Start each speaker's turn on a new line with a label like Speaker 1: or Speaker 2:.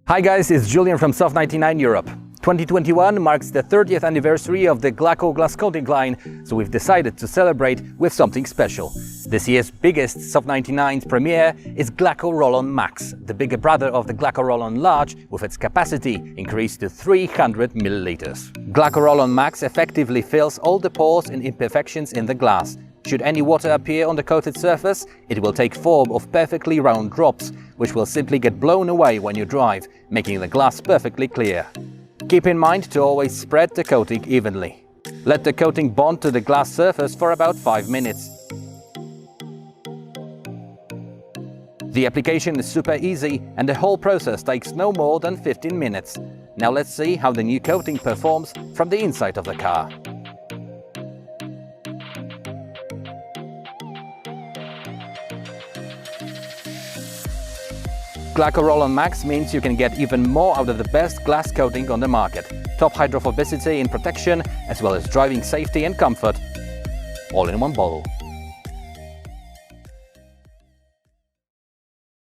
Speaker 1: Hi guys, it's Julian from Soft 99 Europe. 2021 marks the 30th anniversary of the Glaco glass coating line, so we've decided to celebrate with something special. This year's biggest Soft 99's premiere is Glaco Roll-On Max, the bigger brother of the Glaco Roll-On Large, with its capacity increased to 300 milliliters. Glaco Roll-On Max effectively fills all the pores and imperfections in the glass. Should any water appear on the coated surface, it will take form of perfectly round drops, which will simply get blown away when you drive, making the glass perfectly clear. Keep in mind to always spread the coating evenly. Let the coating bond to the glass surface for about 5 minutes. The application is super easy and the whole process takes no more than 15 minutes. Now let's see how the new coating performs from the inside of the car. Glaco Roll-On Max means you can get even more out of the best glass coating on the market. Top hydrophobicity and protection, as well as driving safety and comfort, all in one bottle.